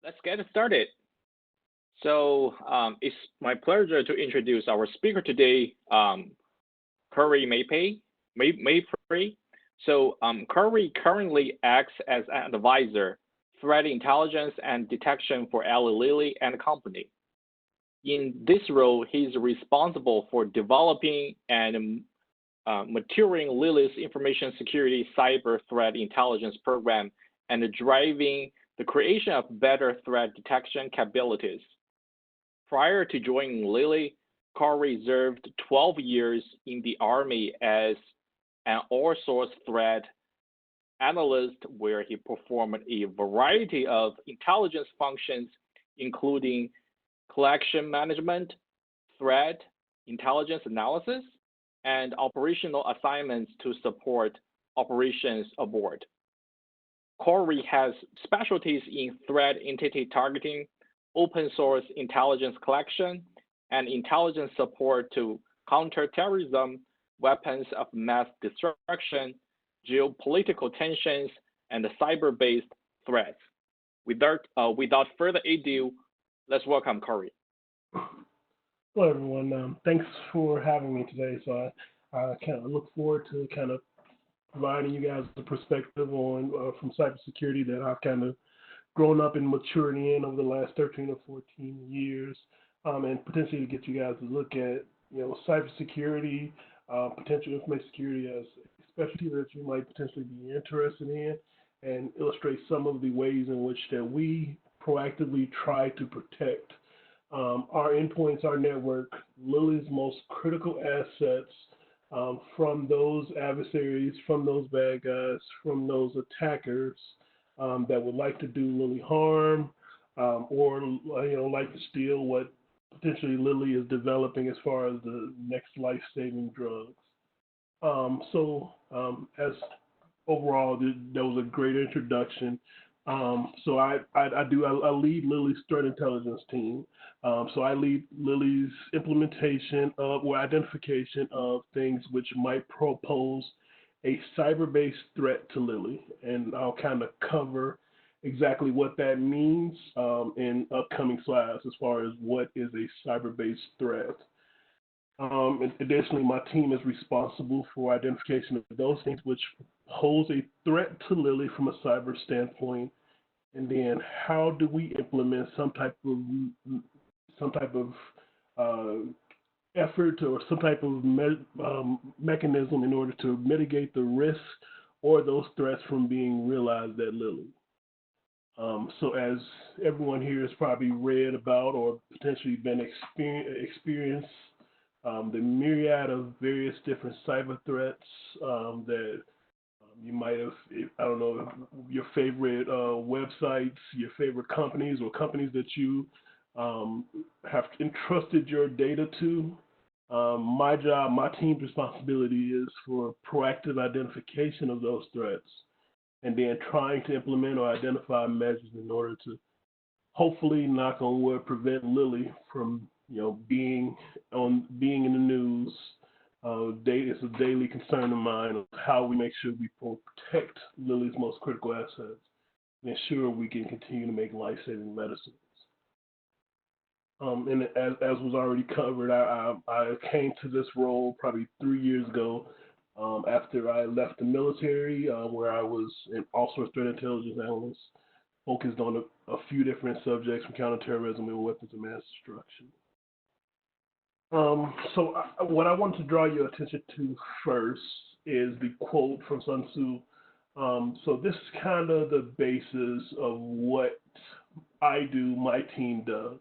Let's get started. It's my pleasure to introduce our speaker today, Curry Maypray. Curry currently acts as an advisor, threat intelligence and detection for Eli Lilly and Company. In this role, he's responsible for developing and maturing Lilly's information security cyber threat intelligence program and driving the creation of better threat detection capabilities. Prior to joining Lilly, Corey served 12 years in the Army as an all-source threat analyst, where he performed a variety of intelligence functions, including collection management, threat intelligence analysis, and operational assignments to support operations aboard. Corey has specialties in threat entity targeting, open source intelligence collection, and intelligence support to counterterrorism, weapons of mass destruction, geopolitical tensions, and cyber-based threats. Without further ado, let's welcome Corey. Hello, everyone. Thanks for having me today. So I kind of look forward to kind of providing you guys a perspective on from cybersecurity that I've kind of grown up and matured in over the last 13 or 14 years, and potentially to get you guys to look at cybersecurity, potential information security as a specialty that you might potentially be interested in, and illustrate some of the ways in which that we proactively try to protect our endpoints, our network, Lilly's most critical assets from those adversaries, from those bad guys, from those attackers that would like to do Lilly harm, or like to steal what potentially Lilly is developing as far as the next life-saving drugs. As overall, that was a great introduction. So I lead Lilly's threat intelligence team. So I lead Lilly's implementation of or identification of things which might propose a cyber-based threat to Lilly, and I'll kind of cover exactly what that means in upcoming slides as far as what is a cyber-based threat. Additionally, my team is responsible for identification of those things which pose a threat to Lilly from a cyber standpoint, and then how do we implement some type of effort or some type of mechanism in order to mitigate the risk or those threats from being realized at Lilly. So as everyone here has probably read about or potentially been experienced the myriad of various different cyber threats that you might have, I don't know, your favorite websites, your favorite companies, or companies that you have entrusted your data to. My job, my team's responsibility is for proactive identification of those threats and then trying to implement or identify measures in order to hopefully, knock on wood, prevent Lilly from being in the news. It's a daily concern of mine of how we make sure we protect Lilly's most critical assets and ensure we can continue to make life-saving medicines. And as was already covered, I came to this role probably 3 years ago after I left the military, where I was an all-source threat intelligence analyst, focused on a few different subjects from counterterrorism and weapons of mass destruction. What I want to draw your attention to first is the quote from Sun Tzu. So this is kind of the basis of what I do, my team does.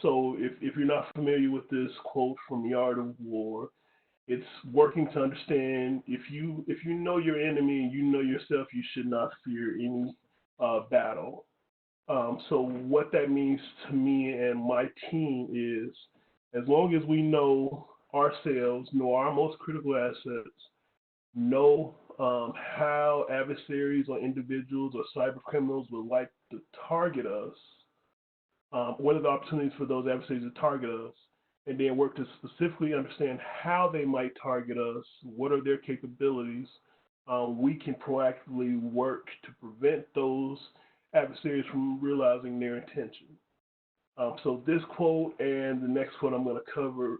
So if you're not familiar with this quote from The Art of War, it's working to understand if you know your enemy and you know yourself, you should not fear any battle. So what that means to me and my team is, as long as we know ourselves, know our most critical assets, know how adversaries or individuals or cyber criminals would like to target us, what are the opportunities for those adversaries to target us, and then work to specifically understand how they might target us, what are their capabilities, we can proactively work to prevent those adversaries from realizing their intention. So this quote and the next quote I'm going to cover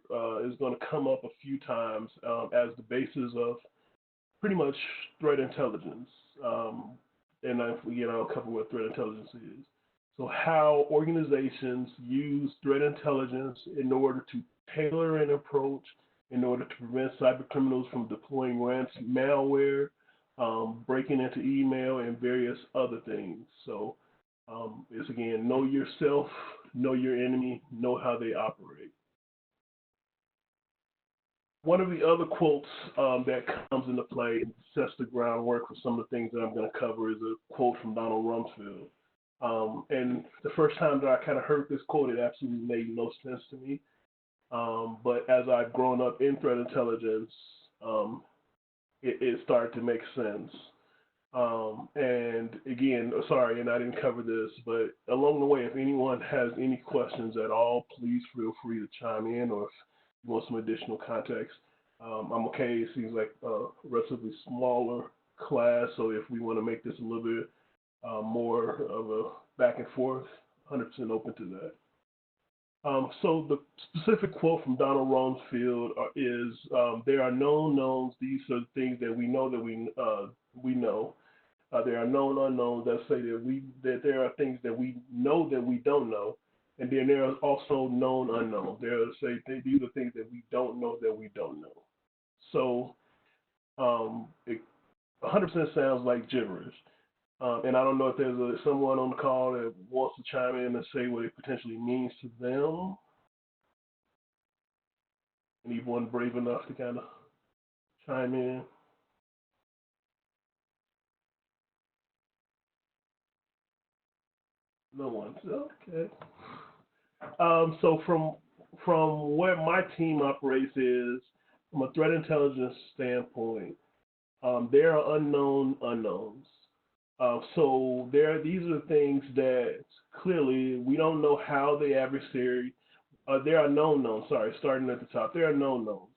is going to come up a few times as the basis of pretty much threat intelligence. And I'll cover what threat intelligence is. So how organizations use threat intelligence in order to tailor an approach, in order to prevent cyber criminals from deploying malware, breaking into email, and various other things. So it's again, know yourself, know your enemy, know how they operate. One of the other quotes that comes into play and sets the groundwork for some of the things that I'm going to cover is a quote from Donald Rumsfeld. And the first time that I kind of heard this quote, it absolutely made no sense to me. But as I've grown up in threat intelligence, it started to make sense. And again, sorry, and I didn't cover this, but along the way, if anyone has any questions at all, please feel free to chime in, or if you want some additional context. I'm okay. It seems like a relatively smaller class, so if we want to make this a little bit more of a back and forth, 100% open to that. So the specific quote from Donald Rumsfeld is, there are known knowns. These are the things that we know that we know. There are known unknowns that say that there are things that we know that we don't know. And then there are also known unknowns. There are these are things that we don't know that we don't know. So it 100% sounds like gibberish. And I don't know if there's someone on the call that wants to chime in and say what it potentially means to them. Anyone brave enough to kind of chime in? No one. Okay. So from where my team operates is, from a threat intelligence standpoint, there are unknown unknowns. So these are things that clearly we don't know how the adversary. There are known knowns. Sorry, starting at the top. There are known knowns.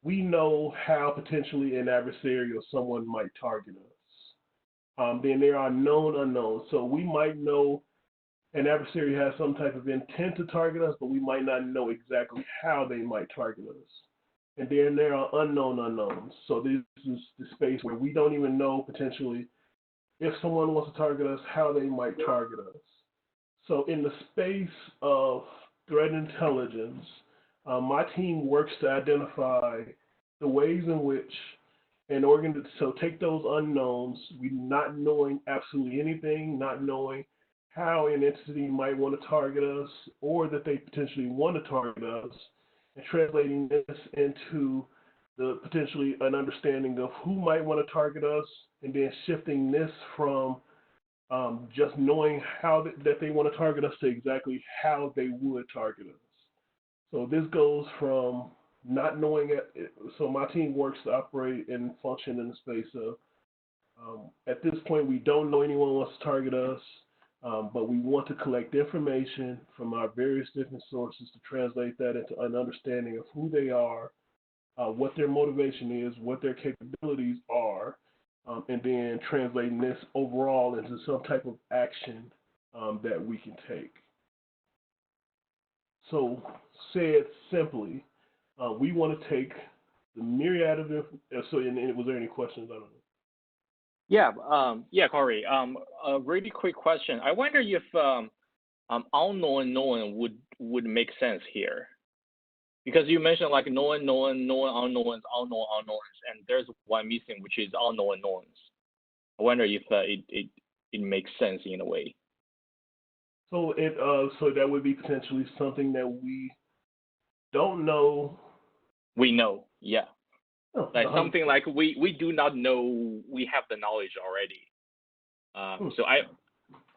We know how potentially an adversary or someone might target us. Then there are known unknowns. So we might know an adversary has some type of intent to target us, but we might not know exactly how they might target us. And then there are unknown unknowns. So this is the space where we don't even know potentially if someone wants to target us, how they might target us. So in the space of threat intelligence, my team works to identify the ways in which so take those unknowns, we not knowing absolutely anything, not knowing how an entity might want to target us or that they potentially want to target us, and translating this into the potentially an understanding of who might want to target us, and then shifting this from just knowing how that they want to target us to exactly how they would target us. So this goes from not knowing it. So my team works to operate and function in the space of, at this point, we don't know anyone wants to target us, but we want to collect information from our various different sources to translate that into an understanding of who they are, what their motivation is, what their capabilities are, and then translating this overall into some type of action that we can take. So, said simply, we want to take the myriad of so. And was there any questions? I don't know. Yeah, Corey. A really quick question. I wonder if unknown known would make sense here, because you mentioned like known unknowns, and there's one missing, which is unknown knowns. I wonder if it makes sense in a way. So so that would be potentially something that we don't know. We know, yeah. Oh, like something like we do not know. We have the knowledge already. So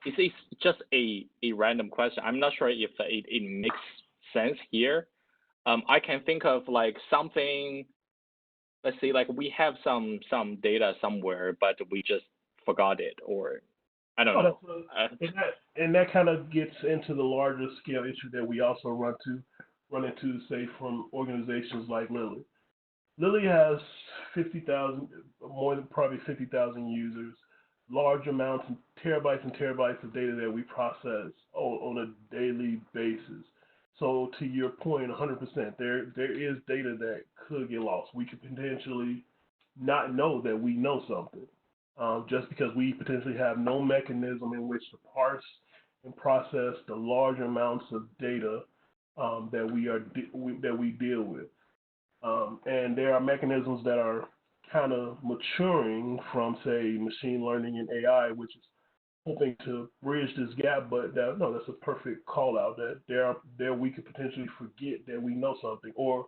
it's just a random question. I'm not sure if it makes sense here. I can think of like something. Let's say like we have some data somewhere, but we just forgot it, or I don't know. And that kind of gets into the larger scale issue that we also run into, say, from organizations like Lilly. Lilly has 50,000, more than probably 50,000 users. large amounts, and terabytes of data that we process on a daily basis. So to your point, 100%, there is data that could get lost. We could potentially not know that we know something, just because we potentially have no mechanism in which to parse and process the large amounts of data that we deal with. And there are mechanisms that are kind of maturing from, say, machine learning and AI, which is hoping to bridge this gap. But that's a perfect call out, that there we could potentially forget that we know something, or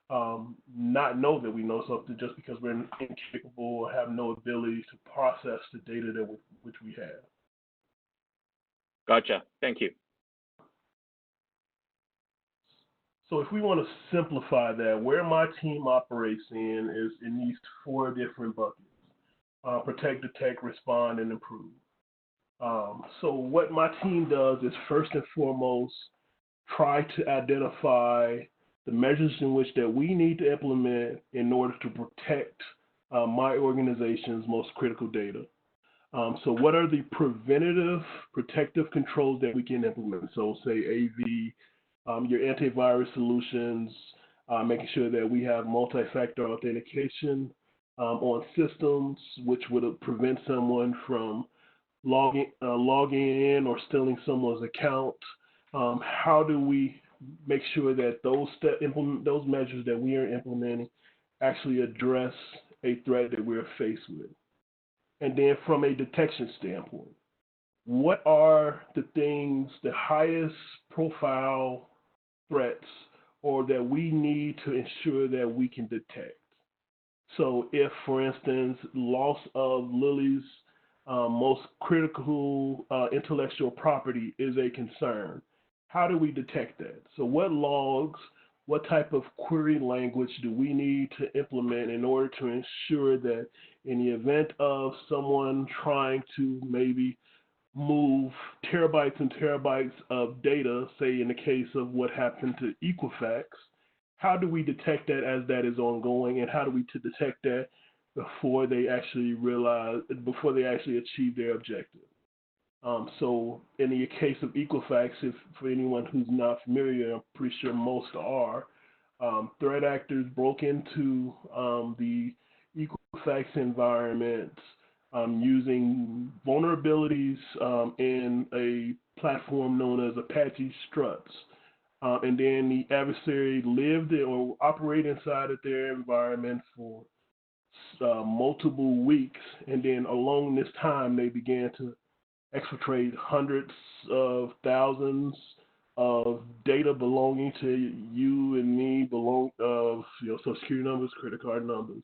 not know that we know something just because we're incapable or have no ability to process the data which we have. Gotcha. Thank you. So if we want to simplify that, where my team operates in is in these 4 different buckets: protect, detect, respond, and improve. So what my team does is, first and foremost, try to identify the measures in which that we need to implement in order to protect my organization's most critical data. So what are the preventative protective controls that we can implement? So say AV, your antivirus solutions, making sure that we have multi-factor authentication on systems, which would prevent someone from logging in or stealing someone's account. How do we make sure that those measures that we are implementing actually address a threat that we're faced with? And then from a detection standpoint, what are the highest profile threats or that we need to ensure that we can detect? So if, for instance, loss of Lilly's most critical intellectual property is a concern, how do we detect that? So what logs, what type of query language do we need to implement in order to ensure that in the event of someone trying to maybe move terabytes and terabytes of data, say in the case of what happened to Equifax, how do we detect that as that is ongoing, and how do we detect that before they actually achieve their objective? So in the case of Equifax, for anyone who's not familiar, I'm pretty sure most are, threat actors broke into the Equifax environment using vulnerabilities in a platform known as Apache Struts. And then the adversary lived or operated inside of their environment for multiple weeks. And then along this time, they began to exfiltrate hundreds of thousands of data belonging to you and me, Social Security numbers, credit card numbers,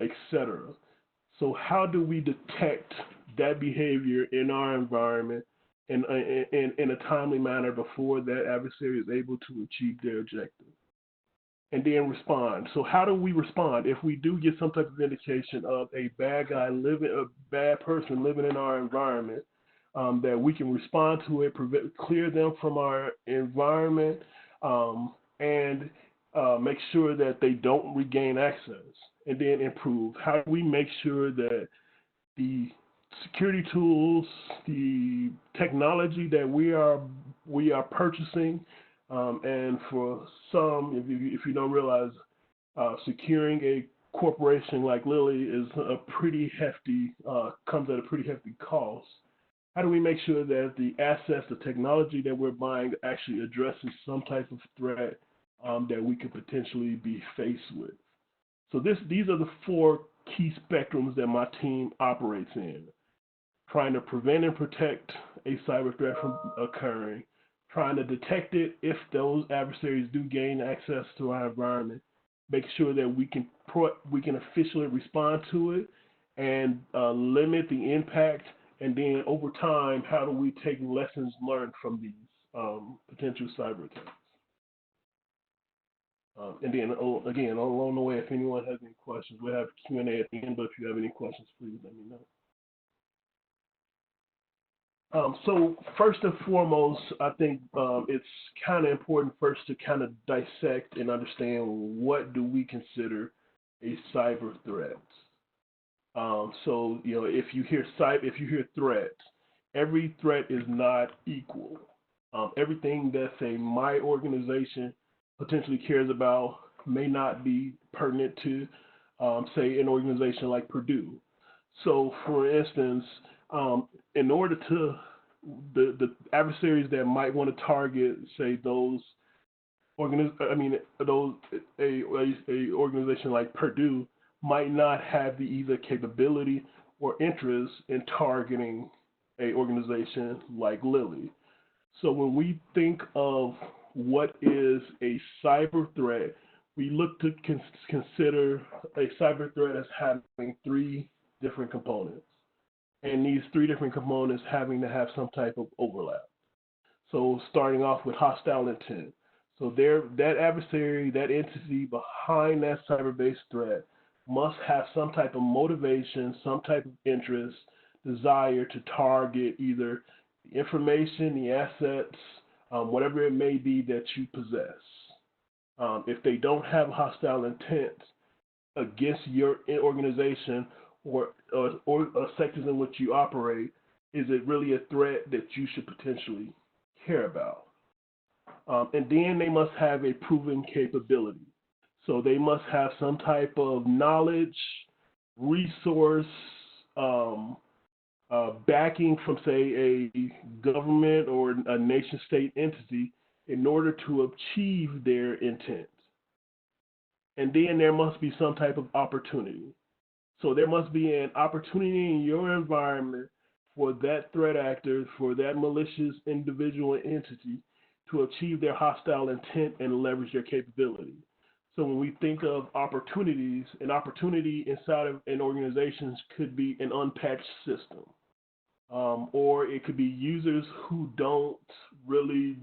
etc. So how do we detect that behavior in our environment in a timely manner before that adversary is able to achieve their objective? And then respond. So how do we respond if we do get some type of indication of a bad person living in our environment, that we can respond to it, clear them from our environment, and make sure that they don't regain access, and then improve. How do we make sure that the security tools, the technology that we are purchasing, and for some, if you don't realize, securing a corporation like Lilly is comes at a pretty hefty cost. How do we make sure that the assets, the technology that we're buying actually addresses some type of threat that we could potentially be faced with? So these are the 4 key spectrums that my team operates in: trying to prevent and protect a cyber threat from occurring, trying to detect it if those adversaries do gain access to our environment, making sure that we can efficiently respond to it and limit the impact, and then over time, how do we take lessons learned from these potential cyber attacks? And then, again, along the way, if anyone has any questions, we'll have Q&A at the end, but if you have any questions, please let me know. So first and foremost, I think it's kind of important first to kind of dissect and understand what do we consider a cyber threat. So if you hear threats, every threat is not equal. Everything that say my organization potentially cares about may not be pertinent to say an organization like Purdue. So, for instance, in order to the adversaries that might want to target, say those those a organization like Purdue might not have the either capability or interest in targeting a organization like Lilly. So when we think of what is a cyber threat, we look to consider a cyber threat as having three different components, and these three different components having to have some type of overlap. So starting off with hostile intent. So that adversary, that entity behind that cyber-based threat must have some type of motivation, some type of interest, desire to target either the information, the assets, whatever it may be that you possess. If they don't have hostile intent against your organization or sectors in which you operate, is it really a threat that you should potentially care about? And then they must have a proven capability. So they must have some type of knowledge, resource, backing from, say, a government or a nation state entity in order to achieve their intent. And then there must be some type of opportunity. So there must be an opportunity in your environment for that threat actor, for that malicious individual and entity to achieve their hostile intent and leverage their capability. So when we think of opportunities, an opportunity inside of an organization could be an unpatched system, or it could be users who don't really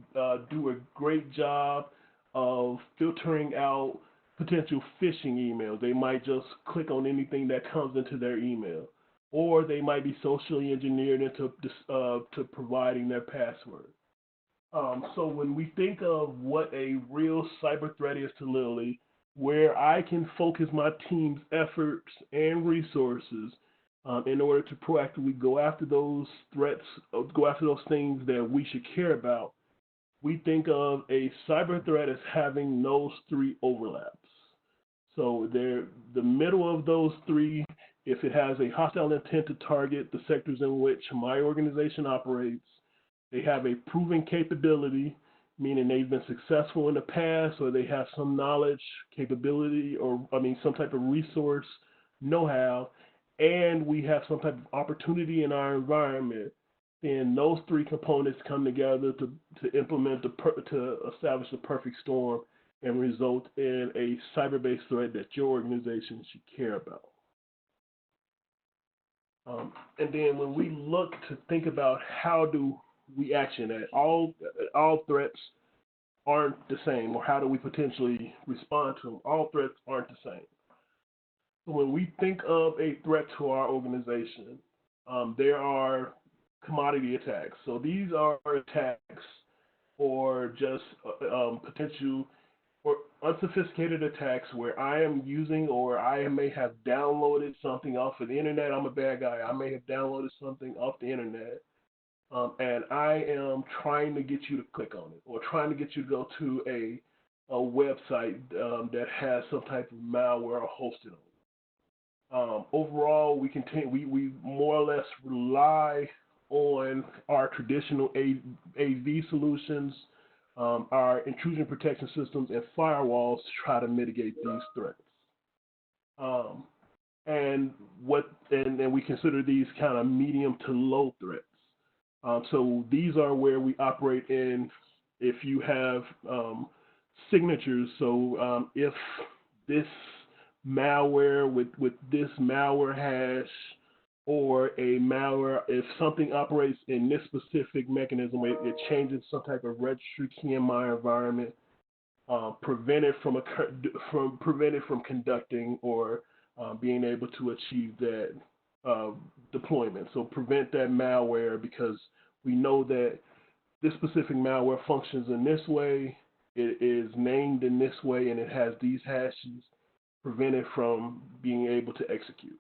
do a great job of filtering out potential phishing emails. They might just click on anything that comes into their email, or they might be socially engineered into to providing their password. So when we think of what a real cyber threat is to Lilly, where I can focus my team's efforts and resources in order to proactively go after those threats, go after those things that we should care about, we think of a cyber threat as having those three overlaps. So the middle of those three, if it has a hostile intent to target the sectors in which my organization operates, they have a proven capability, meaning they've been successful in the past, or they have some knowledge, capability, or some type of resource, know-how, and we have some type of opportunity in our environment, then those three components come together to establish the perfect storm and result in a cyber-based threat that your organization should care about. And then when we look to think about how do we action that, all threats aren't the same, or how do we potentially respond to them? All threats aren't the same. So when we think of a threat to our organization, there are commodity attacks. So these are attacks or just potential or unsophisticated attacks where I am using, or I may have downloaded something off of the internet. I'm a bad guy. I may have downloaded something off the internet, and I am trying to get you to click on it, or trying to get you to go to a website that has some type of malware hosted on it. Overall, we more or less rely on our traditional AV solutions, our intrusion protection systems, and firewalls to try to mitigate these threats. And we consider these kind of medium to low threats. So these are where we operate in. If you have signatures, so if this malware with this malware hash, or a malware, if something operates in this specific mechanism, it changes some type of registry key in my environment, prevented from conducting or being able to achieve that deployment. So prevent that malware, because we know that this specific malware functions in this way, it is named in this way, and it has these hashes, prevented from being able to execute.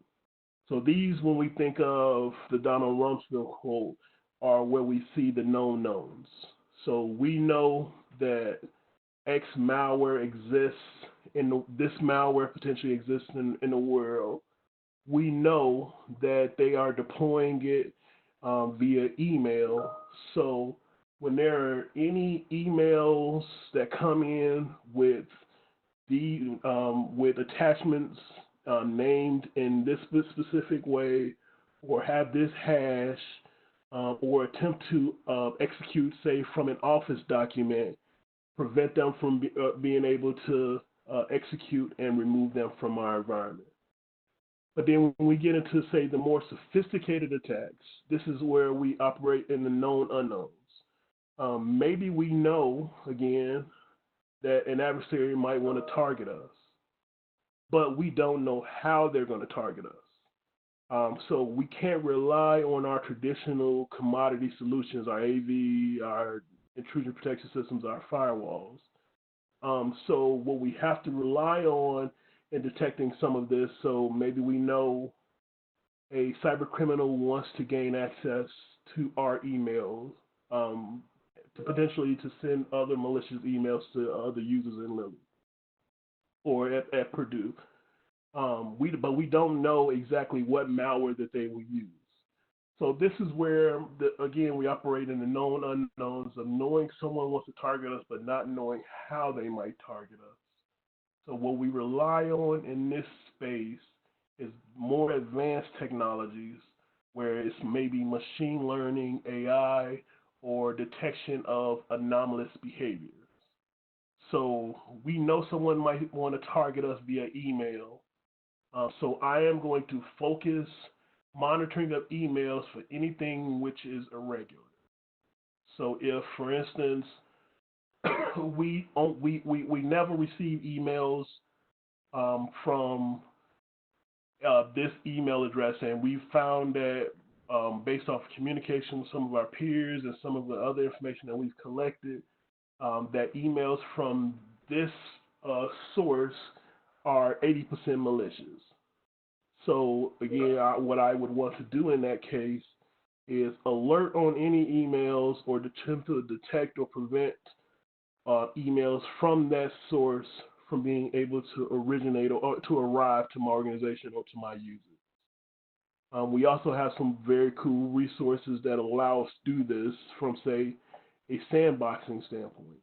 So these, when we think of the Donald Rumsfeld quote, are where we see the known knowns. So we know that X malware exists, this malware potentially exists in the world. We know that they are deploying it via email. So when there are any emails that come in with with attachments named in this specific way, or have this hash, or attempt to execute, say, from an Office document, prevent them from being able to execute and remove them from our environment. But then when we get into, say, the more sophisticated attacks, this is where we operate in the known unknowns. Maybe we know, again, that an adversary might want to target us, but we don't know how they're going to target us. So we can't rely on our traditional commodity solutions, our AV, our intrusion protection systems, our firewalls. So what we have to rely on in detecting some of this, so maybe we know a cyber criminal wants to gain access to our emails, potentially to send other malicious emails to other users in Lilly or at Purdue. But we don't know exactly what malware that they will use. So this is where, again, we operate in the known unknowns of knowing someone wants to target us, but not knowing how they might target us. So what we rely on in this space is more advanced technologies, where it's maybe machine learning, AI, or detection of anomalous behaviors. So we know someone might want to target us via email. So I am going to focus monitoring of emails for anything which is irregular. So if, for instance, we never receive emails from this email address, and we found that based off communication with some of our peers and some of the other information that we've collected, that emails from this source are 80% malicious. So again, what I would want to do in that case is alert on any emails or attempt to detect or prevent emails from that source from being able to originate or to arrive to my organization or to my users. We also have some very cool resources that allow us to do this from, say, a sandboxing standpoint.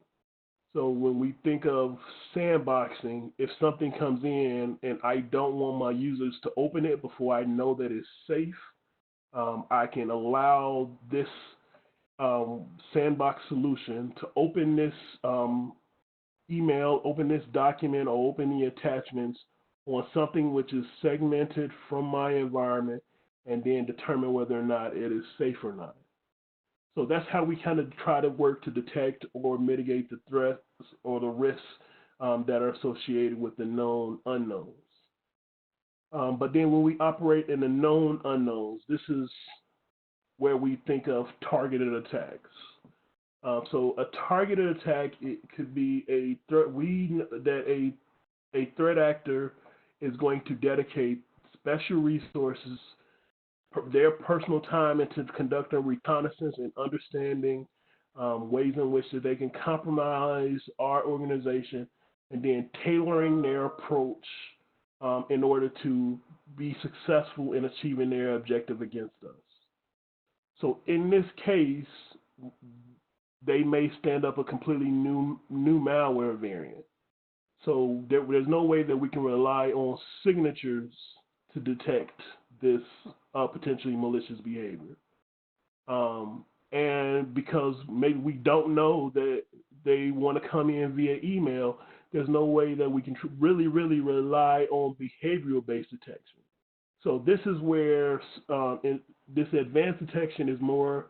So when we think of sandboxing, if something comes in and I don't want my users to open it before I know that it's safe, I can allow this sandbox solution to open this email, open this document, or open the attachments on something which is segmented from my environment, and then determine whether or not it is safe or not. So that's how we kind of try to work to detect or mitigate the threats or the risks that are associated with the known unknowns. But then when we operate in the known unknowns, this is where we think of targeted attacks. So a targeted attack, it could be a threat that a threat actor is going to dedicate special resources, their personal time, into conducting reconnaissance and understanding ways in which that they can compromise our organization, and then tailoring their approach in order to be successful in achieving their objective against us. So in this case, they may stand up a completely new malware variant. So there's no way that we can rely on signatures to detect this potentially malicious behavior. And because maybe we don't know that they want to come in via email, there's no way that we can really rely on behavioral-based detection. So this is where this advanced detection is more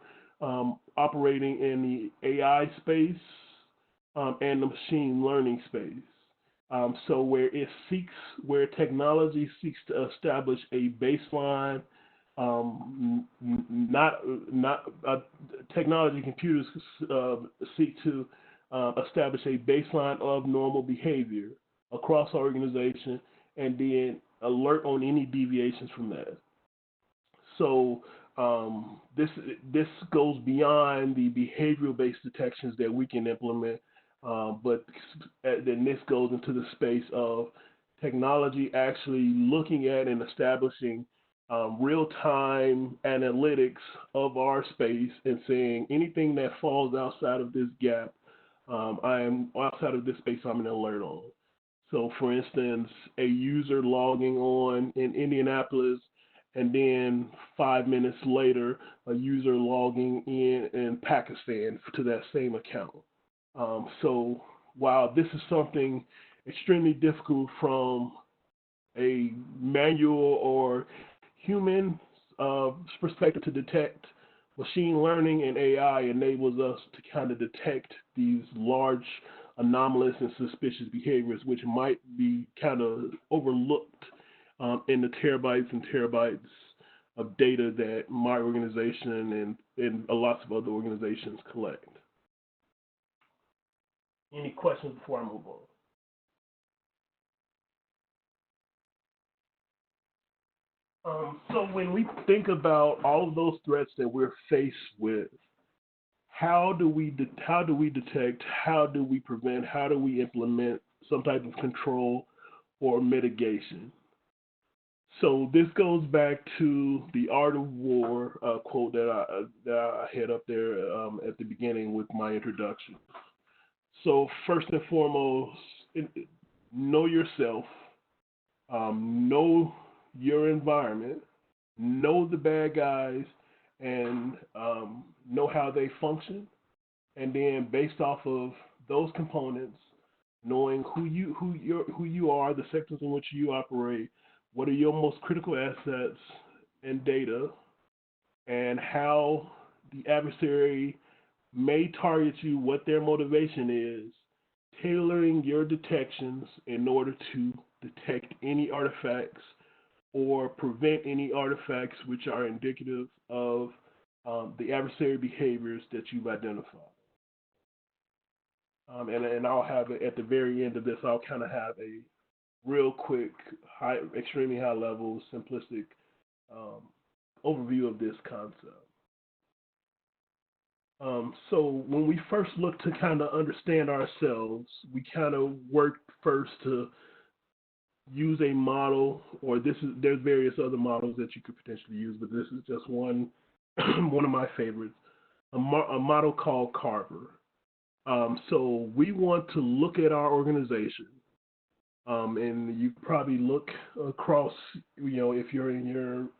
operating in the AI space and the machine learning space. So where technology seeks to establish a baseline, technology computers seek to establish a baseline of normal behavior across our organization, and then alert on any deviations from that. So this goes beyond the behavioral-based detections that we can implement, but then this goes into the space of technology actually looking at and establishing real-time analytics of our space and saying anything that falls outside of this gap, I am outside of this space, I'm an alert on. So, for instance, a user logging on in Indianapolis, and then 5 minutes later, a user logging in Pakistan to that same account. So, while this is something extremely difficult from a manual or human perspective to detect, machine learning and AI enables us to kind of detect these large anomalous and suspicious behaviors, which might be kind of overlooked in the terabytes and terabytes of data that my organization and lots of other organizations collect. Any questions before I move on? So when we think about all of those threats that we're faced with, how do we detect, how do we prevent, how do we implement some type of control or mitigation? So this goes back to the Art of War quote that I had up there at the beginning with my introduction. So first and foremost, know yourself, know your environment, know the bad guys, and know how they function, and then based off of those components, knowing who you are, the sectors in which you operate, what are your most critical assets and data, and how the adversary may target you, what their motivation is, tailoring your detections in order to detect any artifacts or prevent any artifacts which are indicative of the adversary behaviors that you've identified. And I'll have it at the very end of this, I'll kind of have a real quick, extremely high level, simplistic overview of this concept. So when we first look to kind of understand ourselves, we kind of work first to use a model, or there's various other models that you could potentially use, but this is just one one of my favorites, a model called Carver. So we want to look at our organization, and you probably look across, if you're in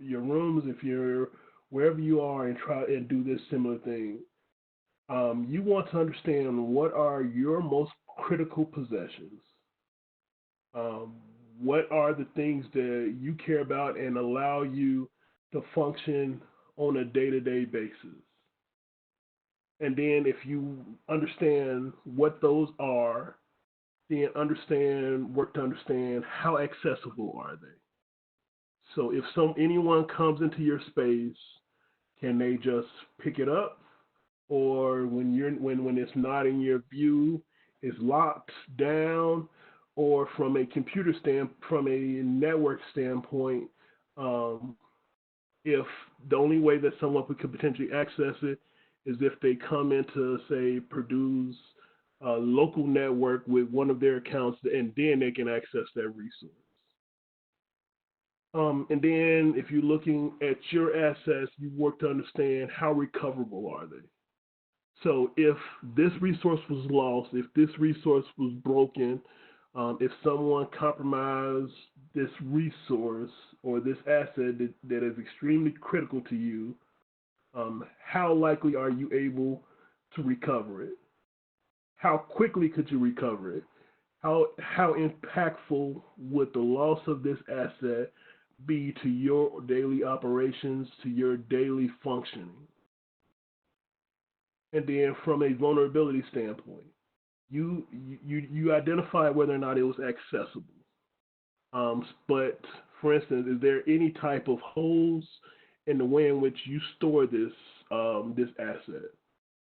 your rooms, if you're wherever you are, and try and do this similar thing. You want to understand what are your most critical possessions. What are the things that you care about and allow you to function on a day-to-day basis? And then if you understand what those are, then work to understand how accessible are they. So if anyone comes into your space, can they just pick it up? Or when it's not in your view, it's locked down? Or from a from a network standpoint, if the only way that someone could potentially access it is if they come into, say, Purdue's local network with one of their accounts, and then they can access that resource. And then if you're looking at your assets, you work to understand how recoverable are they. So if this resource was lost, if this resource was broken, if someone compromised this resource or this asset that is extremely critical to you, how likely are you able to recover it? How quickly could you recover it? How impactful would the loss of this asset be to your daily operations, to your daily functioning? And then from a vulnerability standpoint, you identify whether or not it was accessible. But for instance, is there any type of holes in the way in which you store this asset?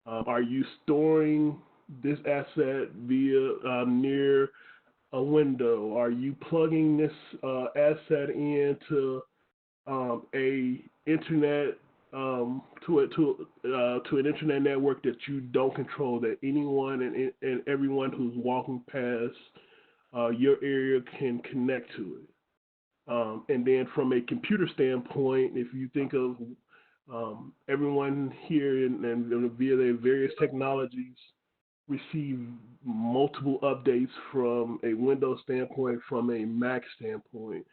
Are you storing this asset via near a window? Are you plugging this asset into a internet to an internet network that you don't control, that anyone and everyone who's walking past your area can connect to it. And then from a computer standpoint, if you think of everyone here and via their various technologies receive multiple updates from a Windows standpoint, from a Mac standpoint.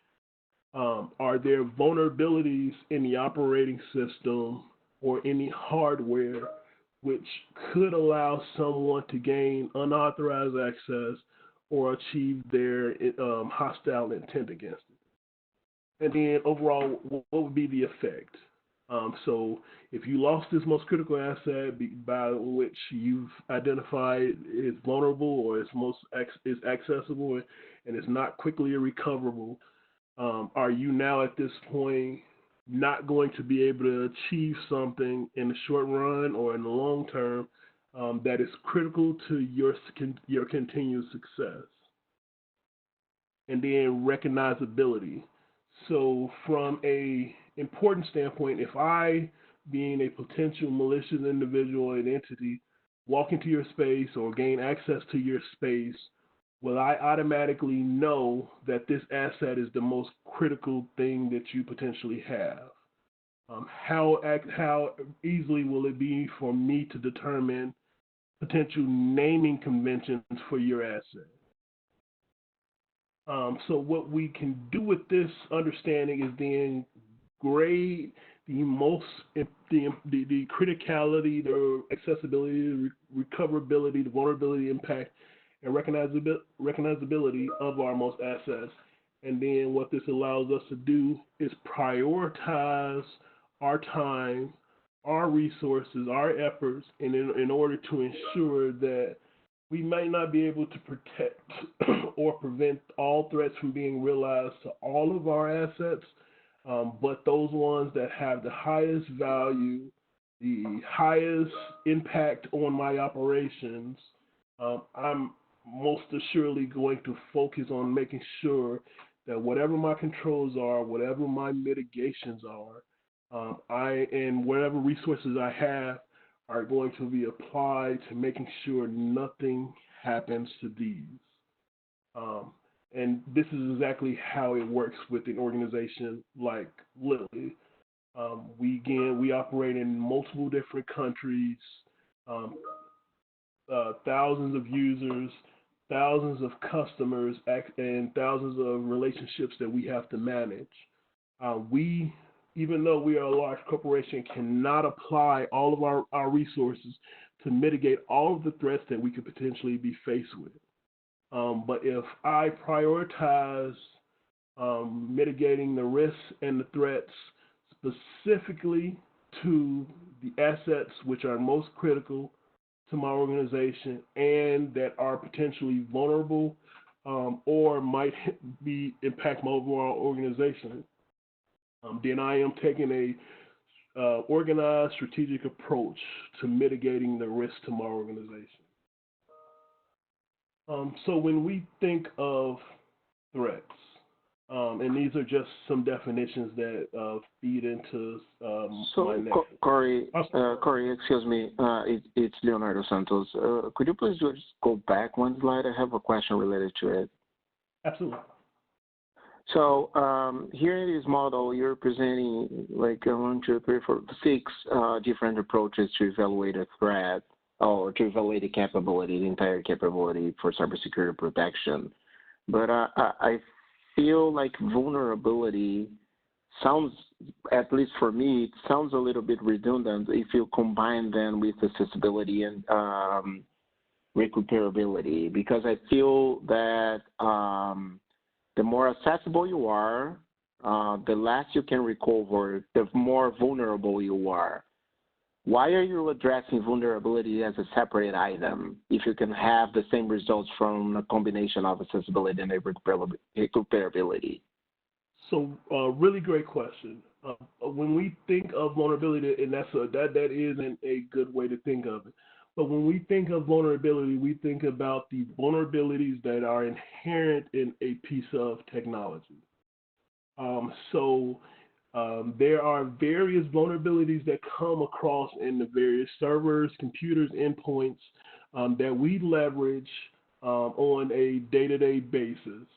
Are there vulnerabilities in the operating system or any hardware which could allow someone to gain unauthorized access or achieve their hostile intent against it? And then overall, what would be the effect? So if you lost this most critical asset by which you've identified is vulnerable or is accessible and is not quickly recoverable, are you now at this point not going to be able to achieve something in the short run or in the long term that is critical to your continued success? And then recognizability. So from a important standpoint, if I, being a potential malicious individual and entity, walk into your space or gain access to your space, will I automatically know that this asset is the most critical thing that you potentially have? How easily will it be for me to determine potential naming conventions for your asset? So what we can do with this understanding is then grade the criticality, the accessibility, the recoverability, the vulnerability, impact, and recognizability of our most assets. And then what this allows us to do is prioritize our time, our resources, our efforts in order to ensure that we might not be able to protect or prevent all threats from being realized to all of our assets, but those ones that have the highest value, the highest impact on my operations, I'm most assuredly going to focus on making sure that whatever my controls are, whatever my mitigations are, and whatever resources I have are going to be applied to making sure nothing happens to these. And this is exactly how it works with an organization like Lilly. We operate in multiple different countries, thousands of users, thousands of customers, and thousands of relationships that we have to manage. Even though we are a large corporation, cannot apply all of our resources to mitigate all of the threats that we could potentially be faced with. But if I prioritize mitigating the risks and the threats specifically to the assets which are most critical to my organization and that are potentially vulnerable or might impact my overall organization, then I am taking a organized, strategic approach to mitigating the risk to my organization. So when we think of threats, and these are just some definitions that feed into my next. Corey, excuse me, it's Leonardo Santos. Could you please just go back one slide? I have a question related to it. Absolutely. So here in this model, you're presenting like 1, 2, 3, 4, 6 different approaches to evaluate a threat or to evaluate the capability, the entire capability for cybersecurity protection. But I feel like vulnerability sounds, at least for me, it sounds a little bit redundant if you combine them with accessibility and recuperability, because I feel that the more accessible you are, the less you can recover, the more vulnerable you are. Why are you addressing vulnerability as a separate item if you can have the same results from a combination of accessibility and recuperability? So, really great question. When we think of vulnerability, and that isn't a good way to think of it, but when we think of vulnerability, we think about the vulnerabilities that are inherent in a piece of technology. There are various vulnerabilities that come across in the various servers, computers, endpoints that we leverage on a day-to-day basis.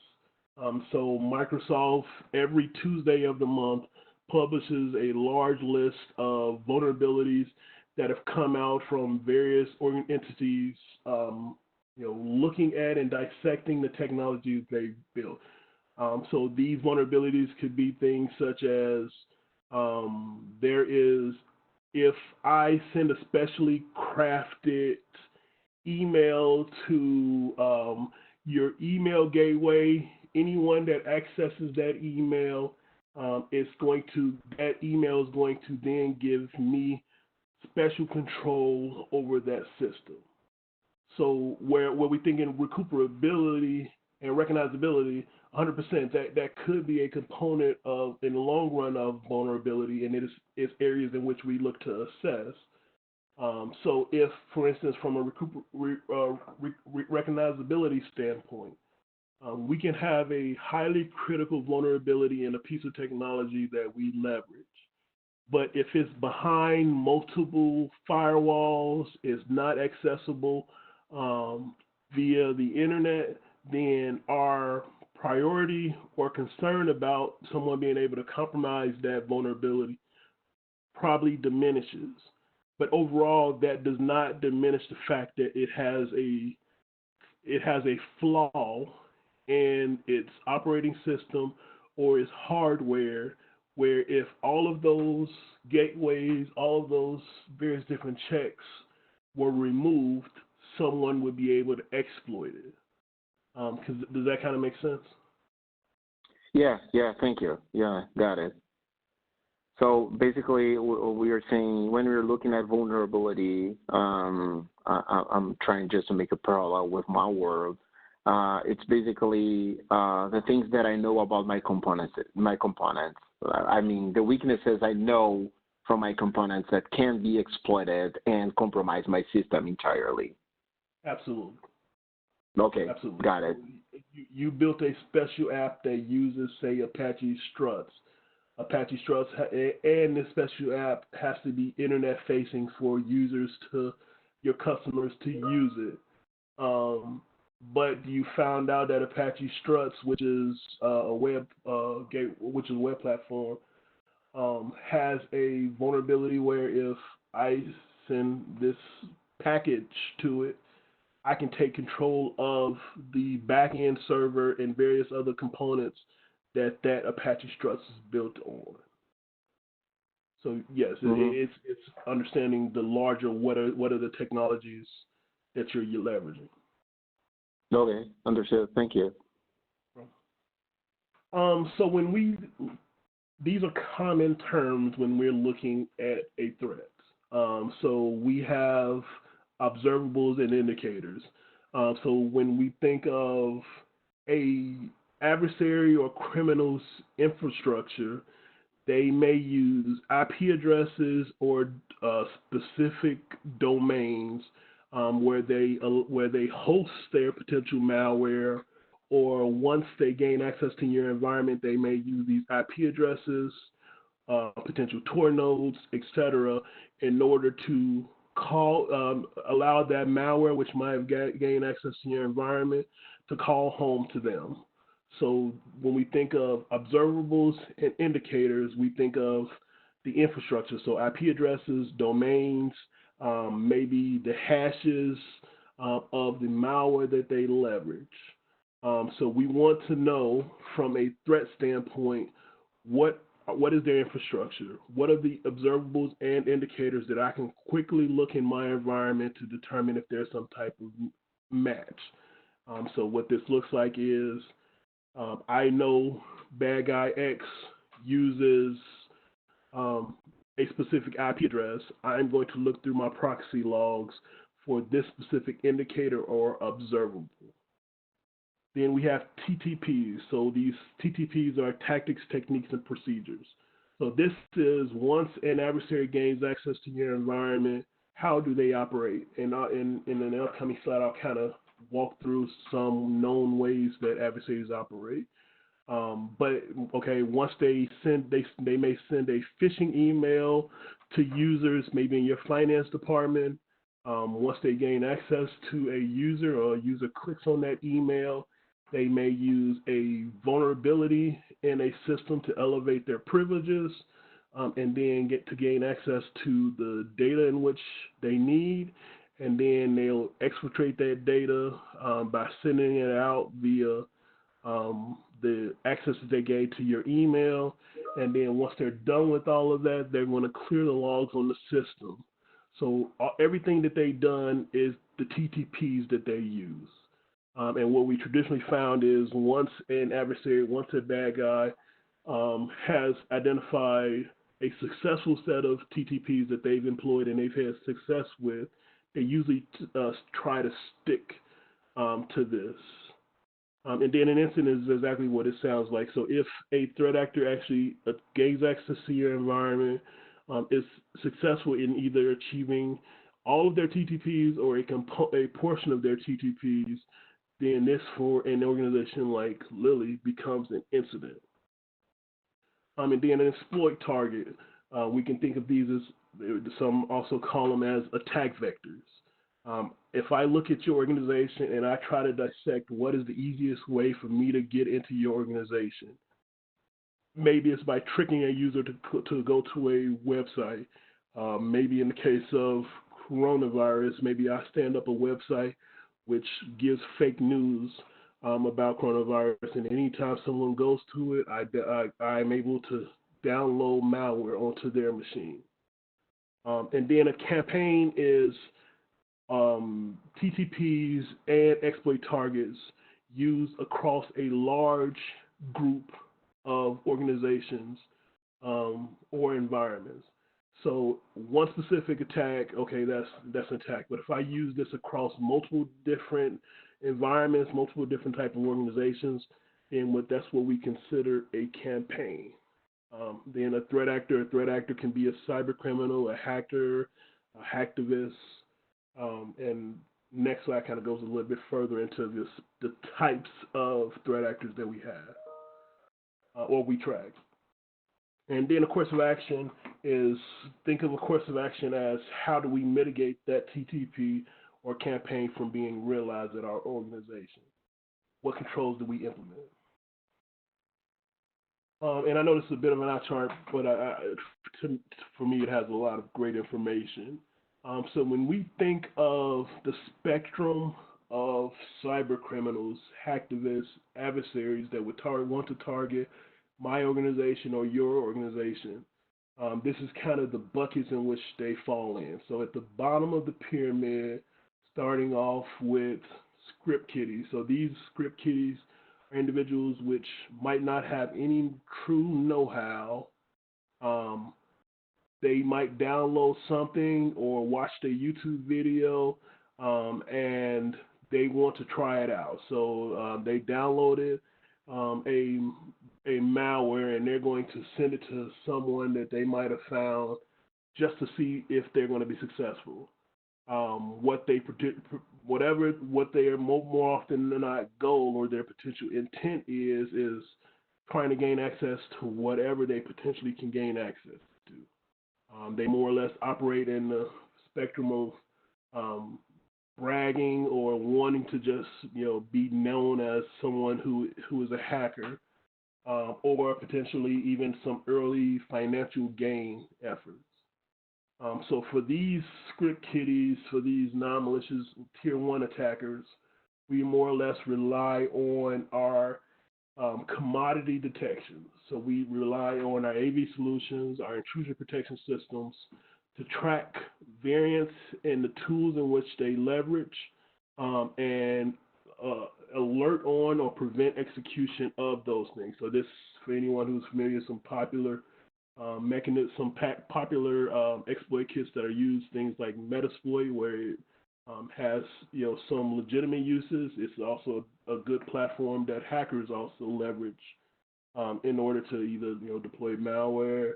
So Microsoft, every Tuesday of the month, publishes a large list of vulnerabilities that have come out from various entities, looking at and dissecting the technologies they've built. So these vulnerabilities could be things such as if I send a specially crafted email to your email gateway, anyone that accesses that email that email is going to then give me special control over that system. So where we think in recuperability and recognizability, 100%, that could be a component of, in the long run, of vulnerability, and it's areas in which we look to assess. So if, for instance, from a recognizability standpoint, we can have a highly critical vulnerability in a piece of technology that we leverage. But if it's behind multiple firewalls, it's not accessible via the internet, then our priority or concern about someone being able to compromise that vulnerability probably diminishes. But overall, that does not diminish the fact that it has a flaw in its operating system or its hardware, where if all of those gateways, all of those various different checks were removed, someone would be able to exploit it. Does that kind of make sense? Yeah, thank you. Yeah, got it. So basically, we are saying when we're looking at vulnerability, I'm trying just to make a parallel with my world. It's basically the things that I know about my components. I mean, the weaknesses I know from my components that can be exploited and compromise my system entirely. Absolutely. Okay, absolutely. Got it. You built a special app that uses, say, Apache Struts. Apache Struts, and this special app has to be internet facing for your customers to use it. But you found out that Apache Struts, which is a web platform, has a vulnerability where if I send this package to it, I can take control of the back-end server and various other components that Apache Struts is built on. So yes, it's understanding the larger what are the technologies that you're leveraging. Okay, understood. Thank you. So these are common terms when we're looking at a threat. So we have observables and indicators. So when we think of a adversary or criminal's infrastructure, they may use IP addresses or specific domains where they host their potential malware, or once they gain access to your environment, they may use these IP addresses, potential Tor nodes, etc., in order to allow that malware, which might have gained access to your environment, to call home to them. So when we think of observables and indicators, we think of the infrastructure, so IP addresses, domains, maybe the hashes of the malware that they leverage. So we want to know from a threat standpoint, what is their infrastructure? What are the observables and indicators that I can quickly look in my environment to determine if there's some type of match? So what this looks like is, I know bad guy X uses a specific IP address. I'm going to look through my proxy logs for this specific indicator or observable. Then we have TTPs. So these TTPs are tactics, techniques, and procedures. So this is once an adversary gains access to your environment, how do they operate? And in an upcoming slide, I'll kind of walk through some known ways that adversaries operate. But okay, once they may send a phishing email to users, maybe in your finance department. Once they gain access to a user or a user clicks on that email, they may use a vulnerability in a system to elevate their privileges, and then gain access to the data in which they need, and then they'll exfiltrate that data by sending it out via the access that they gave to your email. And then once they're done with all of that, they're going to clear the logs on the system. So everything that they've done is the TTPs that they use. And what we traditionally found is once an adversary, once a bad guy has identified a successful set of TTPs that they've employed and they've had success with, they usually try to stick to this. And then an incident is exactly what it sounds like. So if a threat actor actually gains access to your environment, is successful in either achieving all of their TTPs or a portion of their TTPs, then this for an organization like Lilly becomes an incident. And then an exploit target, we can think of these as, some also call them as attack vectors. If I look at your organization and I try to dissect what is the easiest way for me to get into your organization, maybe it's by tricking a user to go to a website. Maybe in the case of coronavirus, maybe I stand up a website which gives fake news about coronavirus, and anytime someone goes to it, I'm able to download malware onto their machine. And then a campaign is TTPs and exploit targets used across a large group of organizations or environments. So one specific attack, okay, that's an attack. But if I use this across multiple different environments, multiple different type of organizations, then that's what we consider a campaign. Then a threat actor can be a cyber criminal, a hacker, a hacktivist, and next slide kind of goes a little bit further into the types of threat actors that we have or we track. And then a course of action is, think of a course of action as how do we mitigate that TTP or campaign from being realized at our organization? What controls do we implement? And I know this is a bit of an eye chart, but for me it has a lot of great information. So when we think of the spectrum of cyber criminals, hacktivists, adversaries that would want to target my organization or your organization, this is kind of the buckets in which they fall in. So at the bottom of the pyramid, starting off with script kiddies. So these script kiddies are individuals which might not have any true know-how. They might download something or watch the YouTube video and they want to try it out. So they downloaded a malware and they're going to send it to someone that they might have found just to see if they're going to be successful. What their more often than not goal or their potential intent is trying to gain access to whatever they potentially can gain access to. They more or less operate in the spectrum of bragging or wanting to just be known as someone who is a hacker, or potentially even some early financial gain efforts. So for these script kiddies, for these non-malicious tier 1 attackers, we more or less rely on our commodity detection. So we rely on our AV solutions, our intrusion protection systems to track variants and the tools in which they leverage and alert on or prevent execution of those things. So this, for anyone who's familiar, some popular mechanisms, some popular exploit kits that are used, things like Metasploit, where it has some legitimate uses. It's also a good platform that hackers also leverage in order to either deploy malware,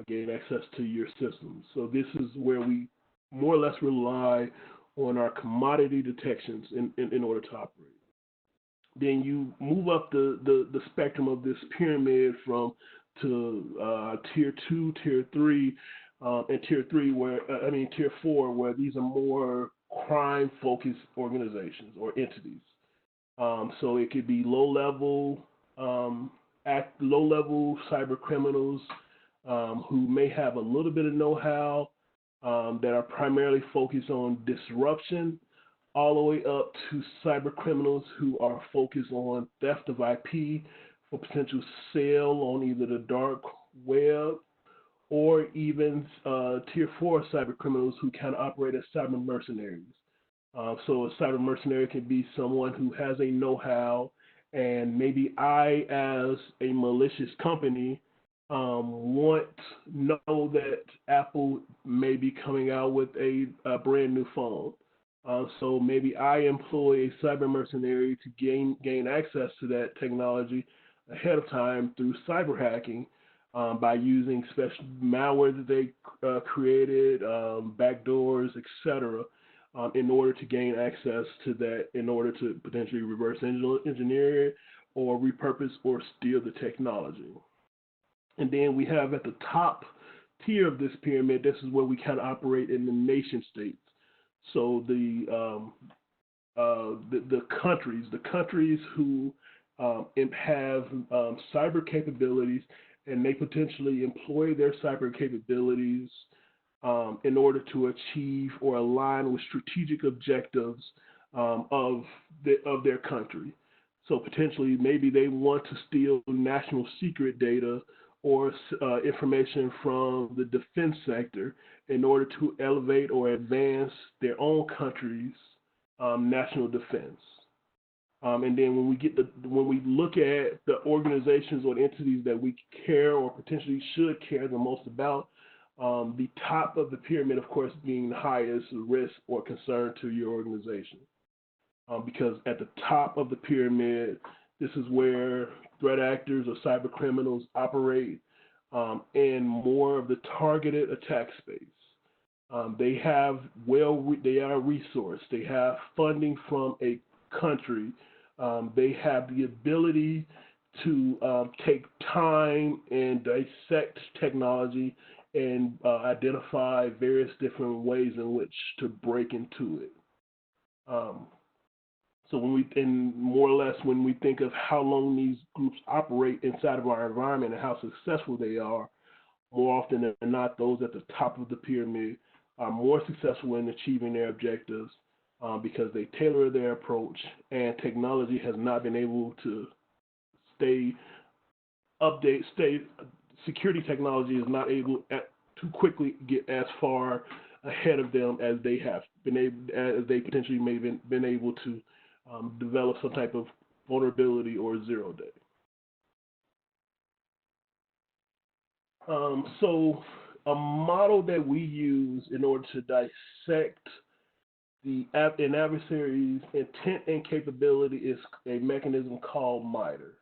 gain access to your systems. So this is where we more or less rely on our commodity detections in order to operate. Then you move up the spectrum of this pyramid from to tier 2, tier 3, and tier 4, where these are more crime-focused organizations or entities. So it could be low-level cyber criminals who may have a little bit of know-how that are primarily focused on disruption, all the way up to cyber criminals who are focused on theft of IP for potential sale on either the dark web or even tier 4 cyber criminals who kind of operate as cyber mercenaries. So a cyber mercenary can be someone who has a know-how, and maybe I, as a malicious company, know that Apple may be coming out with a brand new phone. So maybe I employ a cyber mercenary to gain access to that technology ahead of time through cyber hacking by using special malware that they created, backdoors, etc., in order to gain access to that, in order to potentially reverse engineer it or repurpose or steal the technology. And then we have at the top tier of this pyramid, this is where we kind of operate in the nation states. So the countries who have cyber capabilities, and they potentially employ their cyber capabilities in order to achieve or align with strategic objectives of their country. So potentially, maybe they want to steal national secret data or information from the defense sector in order to elevate or advance their own country's national defense. And then when we look at the organizations or entities that we care or potentially should care the most about, the top of the pyramid, of course, being the highest risk or concern to your organization. Because at the top of the pyramid, this is where threat actors or cyber criminals operate in more of the targeted attack space. They are resourced. They have funding from a country. They have the ability to take time and dissect technology and identify various different ways in which to break into it. So more or less, when we think of how long these groups operate inside of our environment and how successful they are, more often than not, those at the top of the pyramid are more successful in achieving their objectives because they tailor their approach, and technology has not been able to security technology is not able to quickly get as far ahead of them as they have been able, as they potentially may have been able to develop some type of vulnerability or 0 day. So a model that we use in order to dissect an adversary's intent and capability is a mechanism called MITRE.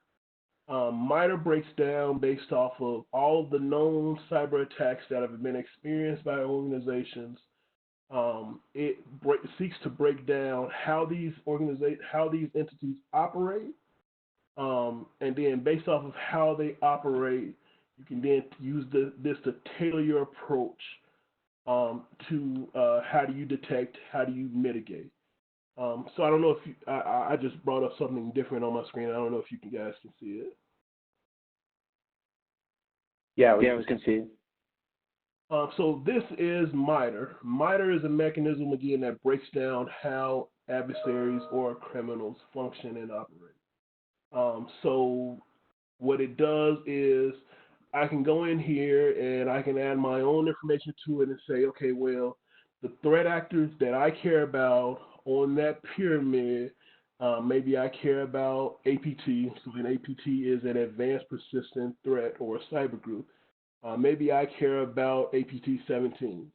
MITRE breaks down based off of all of the known cyber attacks that have been experienced by organizations. It seeks to break down how these entities operate, and then based off of how they operate, you can then use this to tailor your approach to how do you detect, how do you mitigate. So I don't know if I just brought up something different on my screen. I don't know if you guys can see it. Yeah, we can see it. So this is MITRE. MITRE is a mechanism, again, that breaks down how adversaries or criminals function and operate. So what it does is I can go in here and I can add my own information to it and say, okay, well, the threat actors that I care about on that pyramid, maybe I care about APT. So an APT is an advanced persistent threat or a cyber group. Maybe I care about APT 17.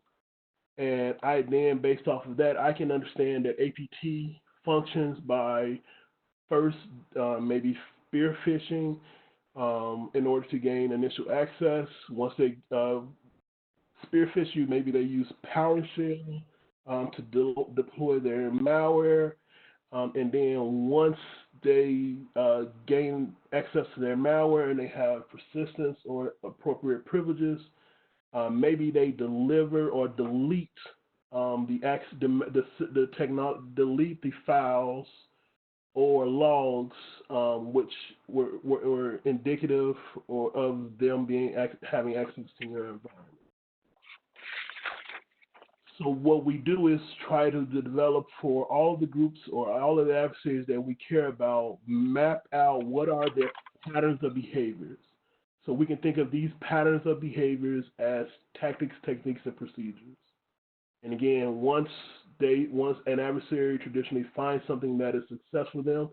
And I then, based off of that, I can understand that APT functions by first maybe spear phishing in order to gain initial access. Once they spearfish you, maybe they use PowerShell to deploy their malware. And then once they gain access to their malware and they have persistence or appropriate privileges. Maybe they deliver or delete delete the files or logs which were indicative or of them having access to your environment. So what we do is try to develop for all the groups or all of the adversaries that we care about, map out what are their patterns of behaviors. So we can think of these patterns of behaviors as tactics, techniques, and procedures. And again, once an adversary traditionally finds something that is successful for them,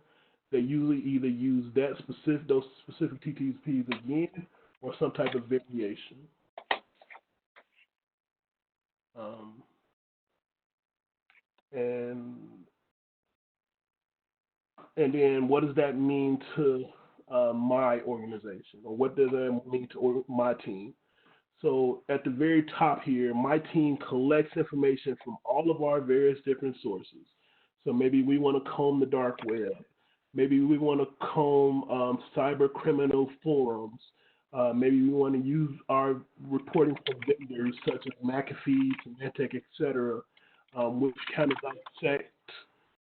they usually either use those specific TTPs again or some type of variation. And then what does that mean to my organization, or what does that mean to my team? So at the very top here, my team collects information from all of our various different sources. So maybe we want to comb the dark web. Maybe we want to comb cyber criminal forums. Maybe we want to use our reporting from vendors such as McAfee, Symantec, et cetera, which kind of dissect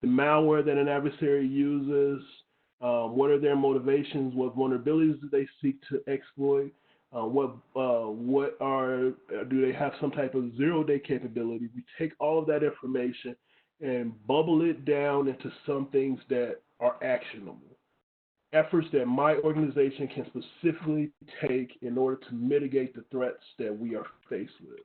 the malware that an adversary uses, what are their motivations, what vulnerabilities do they seek to exploit, do they have some type of zero-day capability. We take all of that information and bubble it down into some things that are actionable, efforts that my organization can specifically take in order to mitigate the threats that we are faced with.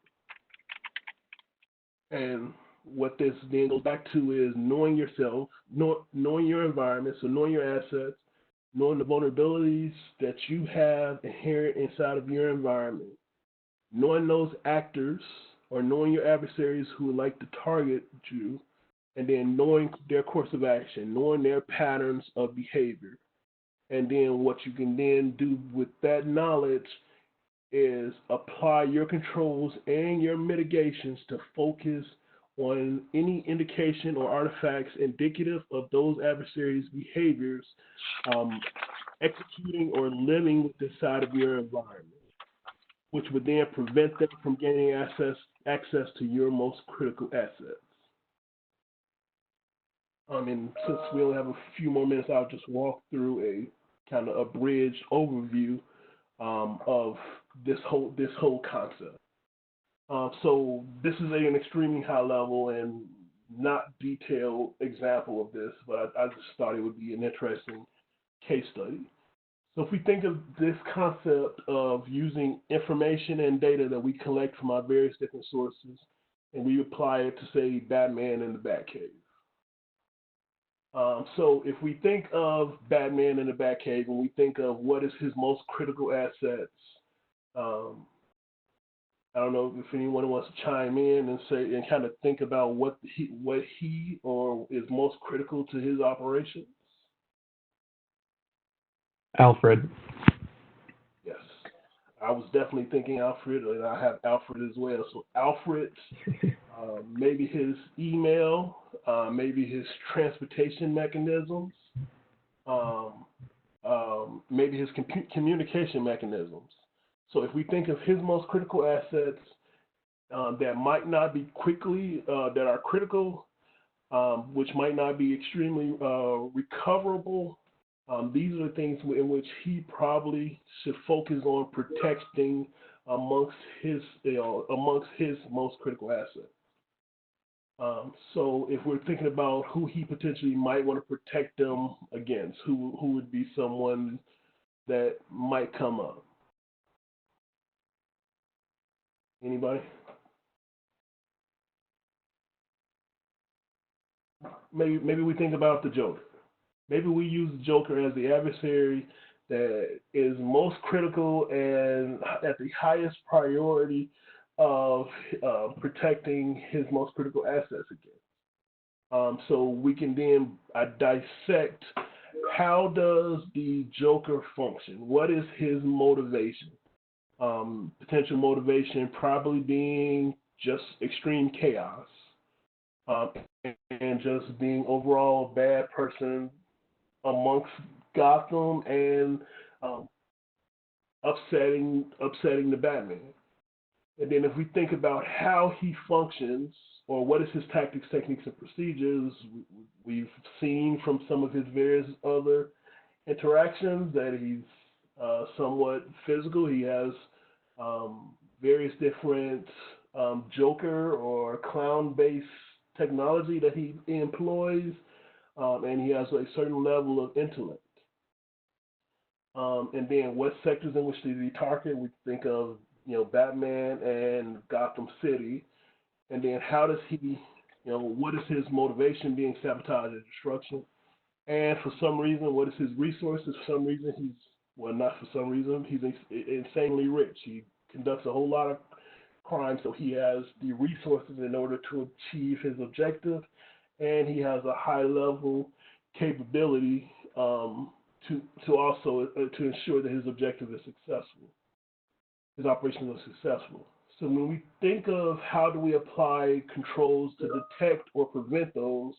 And what this then goes back to is knowing yourself, knowing your environment, so knowing your assets, knowing the vulnerabilities that you have inherent inside of your environment, knowing those actors or knowing your adversaries who would like to target you, and then knowing their course of action, knowing their patterns of behavior. And then what you can then do with that knowledge is apply your controls and your mitigations to focus on any indication or artifacts indicative of those adversaries' behaviors executing or living with inside of your environment, which would then prevent them from gaining access to your most critical assets. And since we only have a few more minutes, I'll just walk through a kind of abridged overview of this whole concept. So this is an extremely high level and not detailed example of this, but I just thought it would be an interesting case study. So if we think of this concept of using information and data that we collect from our various different sources, and we apply it to, say, Batman in the Batcave. So if we think of Batman in the Batcave and we think of what is his most critical assets, I don't know if anyone wants to chime in and say and kind of think about what he or is most critical to his operations. Alfred. Yes, I was definitely thinking Alfred, and I have Alfred as well. So Alfred, maybe his email, maybe his transportation mechanisms, maybe his communication mechanisms. So if we think of his most critical assets that might not be that are critical, which might not be extremely recoverable, these are the things in which he probably should focus on protecting amongst his most critical assets. So if we're thinking about who he potentially might want to protect them against, who would be someone that might come up? Anybody? Maybe we think about the Joker. Maybe we use the Joker as the adversary that is most critical and at the highest priority of protecting his most critical assets against. So we can then dissect how does the Joker function? What is his motivation? Potential motivation probably being just extreme chaos and just being overall a bad person amongst Gotham and um, upsetting the Batman. And then if we think about how he functions or what is his tactics, techniques, and procedures, we've seen from some of his various other interactions that he's somewhat physical. He has various different Joker or clown-based technology that he employs, and he has a certain level of intellect. And then what sectors in which does he target? We think of Batman and Gotham City, and then how does he, what is his motivation being sabotage and destruction? And for some reason, what is his resources? For some reason, not for some reason, he's insanely rich. He conducts a whole lot of crime, so he has the resources in order to achieve his objective, and he has a high level capability to also to ensure that his objective is successful, his operation is successful. So when we think of how do we apply controls to detect or prevent those,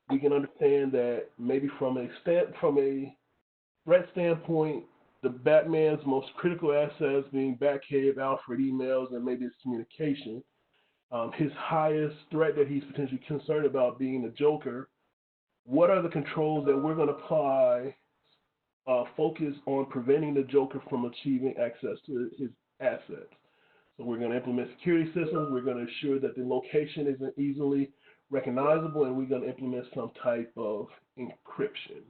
we can understand that maybe from a threat standpoint, the Batman's most critical assets being Batcave, Alfred emails, and maybe his communication. His highest threat that he's potentially concerned about being the Joker. What are the controls that we're going to apply? Focus on preventing the Joker from achieving access to his assets. So we're going to implement security systems. We're going to ensure that the location isn't easily recognizable, and we're going to implement some type of encryption.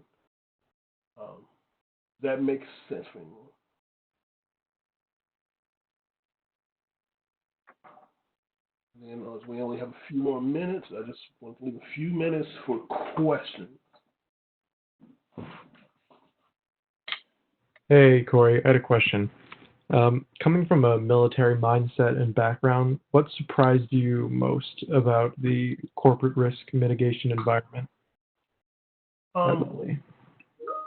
That makes sense for you. And as we only have a few more minutes, I just want to leave a few minutes for questions. Hey, Corey, I had a question. Coming from a military mindset and background, what surprised you most about the corporate risk mitigation environment?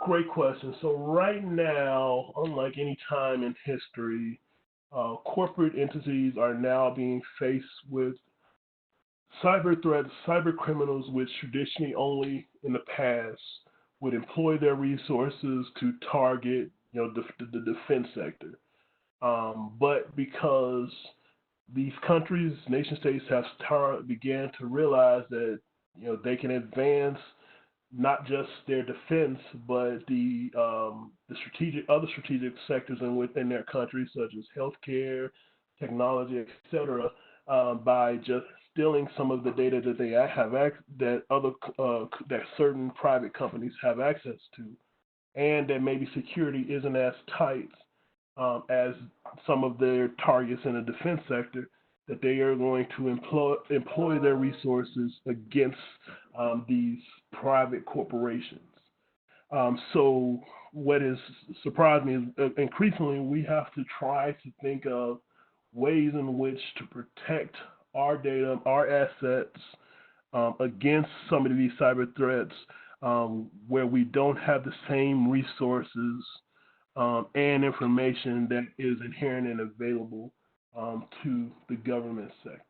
Great question. So right now, unlike any time in history, corporate entities are now being faced with cyber threats, cyber criminals, which traditionally only in the past would employ their resources to target, the defense sector. But because these countries, nation states have began to realize that they can advance not just their defense, but the other strategic sectors within their countries, such as healthcare, technology, etc., by just stealing some of the data that they have that certain private companies have access to, and that maybe security isn't as tight as some of their targets in the defense sector, that they are going to employ their resources against these private corporations. So what has surprised me is increasingly we have to try to think of ways in which to protect our data, our assets against some of these cyber threats where we don't have the same resources and information that is inherent and available to the government sector.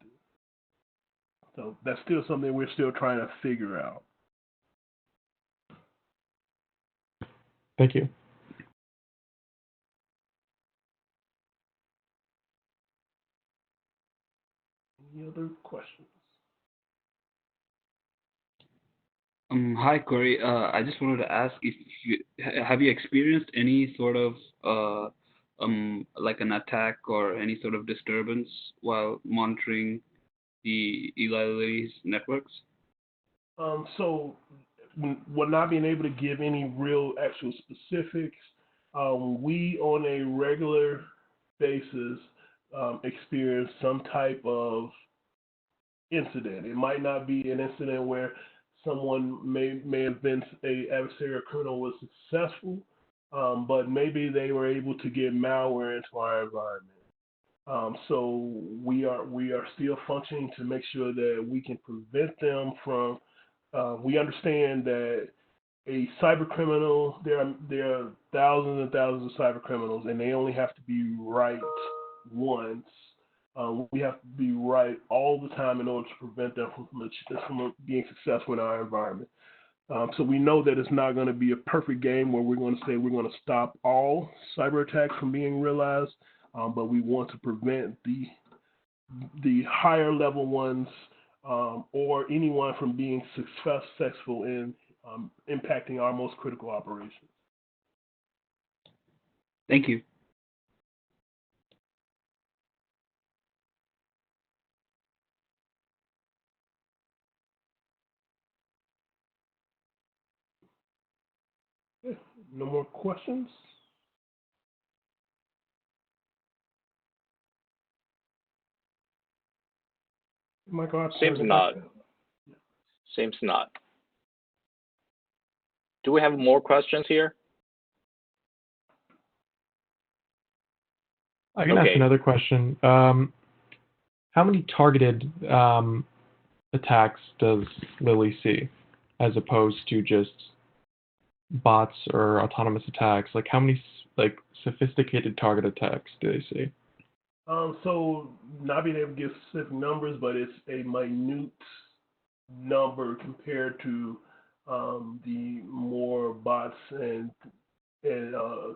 So that's still something we're still trying to figure out. Thank you. Any other questions? Hi, Corey. I just wanted to ask if have you experienced any sort of like an attack or any sort of disturbance while monitoring the Eli Lilly's networks? So, we're not being able to give any real actual specifics. We, on a regular basis, experience some type of incident. It might not be an incident where someone may have been a adversary or criminal was successful, but maybe they were able to get malware into our environment. So we are still functioning to make sure that we can prevent them from. We understand that a cyber criminal, there are thousands and thousands of cyber criminals, and they only have to be right once. We have to be right all the time in order to prevent them from being successful in our environment. So we know that it's not going to be a perfect game where we're going to say we're going to stop all cyber attacks from being realized, but we want to prevent the higher level ones or anyone from being successful in impacting our most critical operations. Thank you. No more questions? Michael, Seems not. Seems not. Do we have more questions here? I can ask another question. How many targeted attacks does Lilly see, as opposed to just bots or autonomous attacks? Like, how many sophisticated target attacks do they see? So not being able to give specific numbers, but it's a minute number compared to the more bots and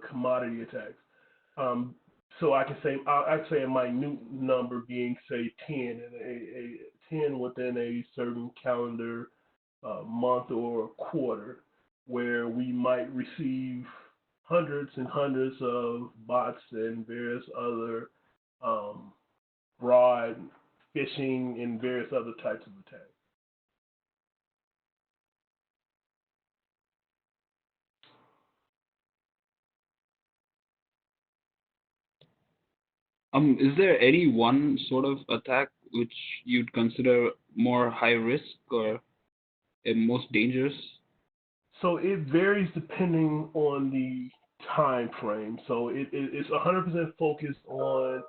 commodity attacks. So I can say I'd say a minute number being say 10, and a 10 within a certain calendar month or quarter, where we might receive hundreds and hundreds of bots and various other fraud, phishing, and various other types of attacks. Is there any one sort of attack which you'd consider more high risk or most dangerous? So it varies depending on the time frame. So it's 100% focused on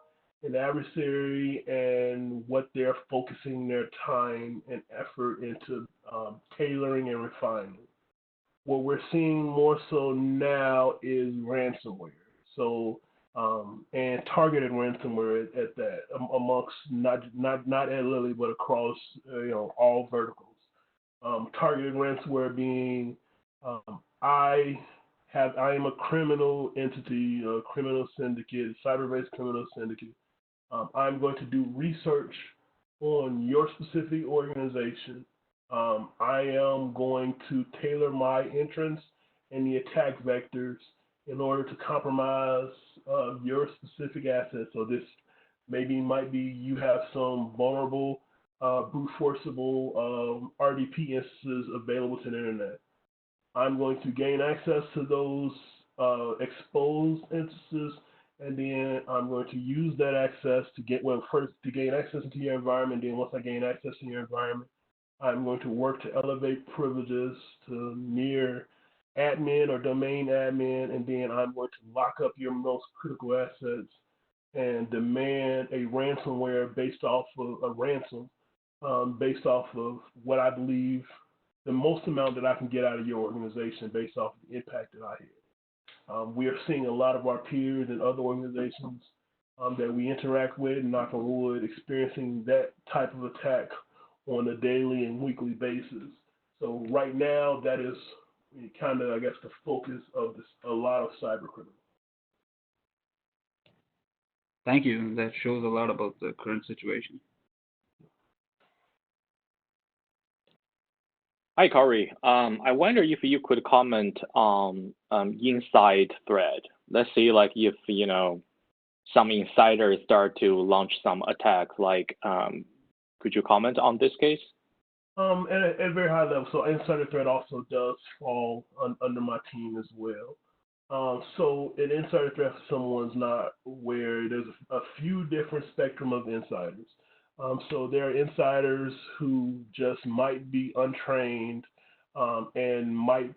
an adversary and what they're focusing their time and effort into tailoring and refining. What we're seeing more so now is ransomware. So and targeted ransomware at that, amongst not at Lilly, but across all verticals. Targeted ransomware being I am a criminal entity, a criminal syndicate, cyber-based criminal syndicate. I'm going to do research on your specific organization. I am going to tailor my entrance and the attack vectors in order to compromise your specific assets. So this might be you have some vulnerable, brute forceable RDP instances available to the internet. I'm going to gain access to those exposed instances, and then I'm going to use that access to gain access into your environment. Then once I gain access to your environment, I'm going to work to elevate privileges to near admin or domain admin, and then I'm going to lock up your most critical assets and demand a ransomware based off of a ransom, based off of what I believe the most amount that I can get out of your organization based off the impact that I had. We are seeing a lot of our peers and other organizations that we interact with, knock on wood, experiencing that type of attack on a daily and weekly basis. So right now, that is kind of, I guess, the focus of a lot of cyber criminals. Thank you. That shows a lot about the current situation. Hi, Corey. I wonder if you could comment on inside threat. Let's say, like, if some insiders start to launch some attacks. Like, could you comment on this case? At a very high level. So insider threat also does fall under my team as well. So an insider threat, for someone's not aware, there's a few different spectrum of insiders. So there are insiders who just might be untrained and might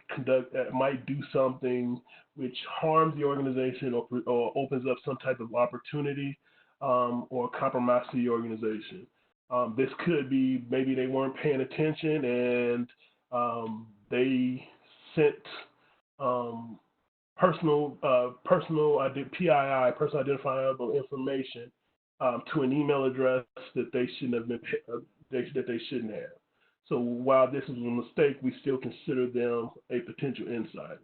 do something which harms the organization or opens up some type of opportunity or compromise to the organization. This could be maybe they weren't paying attention and they sent personal PII, personal identifiable information to an email address that they shouldn't have So while this is a mistake, we still consider them a potential insider.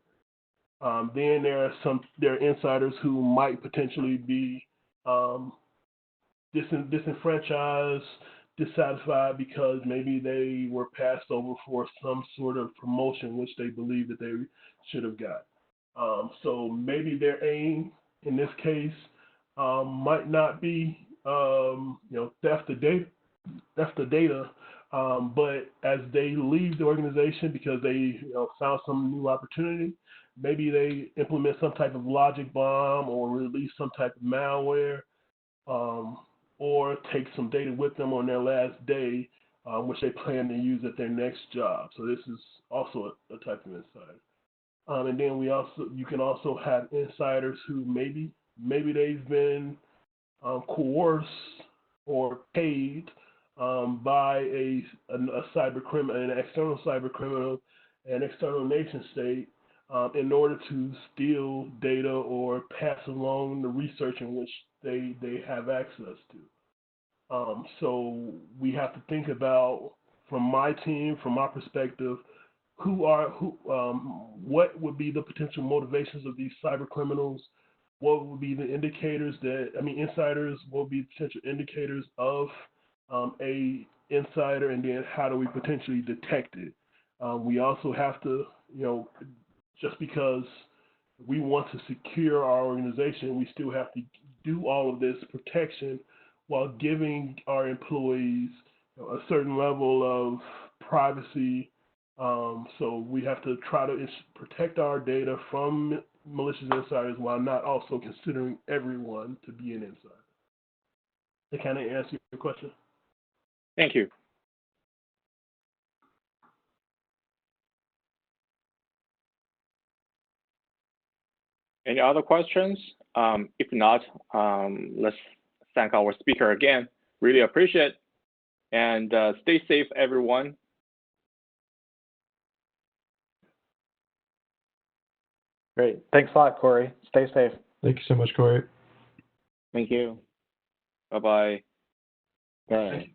Then there are insiders who might potentially be disenfranchised, dissatisfied because maybe they were passed over for some sort of promotion which they believe that they should have got. So maybe their aim in this case might not be theft of data, but as they leave the organization because they found some new opportunity, maybe they implement some type of logic bomb or release some type of malware, or take some data with them on their last day, which they plan to use at their next job. So this is also a type of insider. And then you can also have insiders who maybe they've been coerced or paid by a cyber criminal, an external cyber criminal, an external nation state, in order to steal data or pass along the research in which they have access to. So we have to think about, from my team, from my perspective, what would be the potential motivations of these cyber criminals? What would be the indicators insiders? What would be potential indicators of a insider, and then how do we potentially detect it? We also have to, just because we want to secure our organization, we still have to do all of this protection while giving our employees a certain level of privacy. So we have to try to protect our data from malicious insiders while not also considering everyone to be an insider. That kind of answer your question? Thank you. Any other questions? If not, let's thank our speaker again. Really appreciate it. And stay safe, everyone. Great. Thanks a lot, Corey. Stay safe. Thank you so much, Corey. Thank you. Bye-bye. Bye.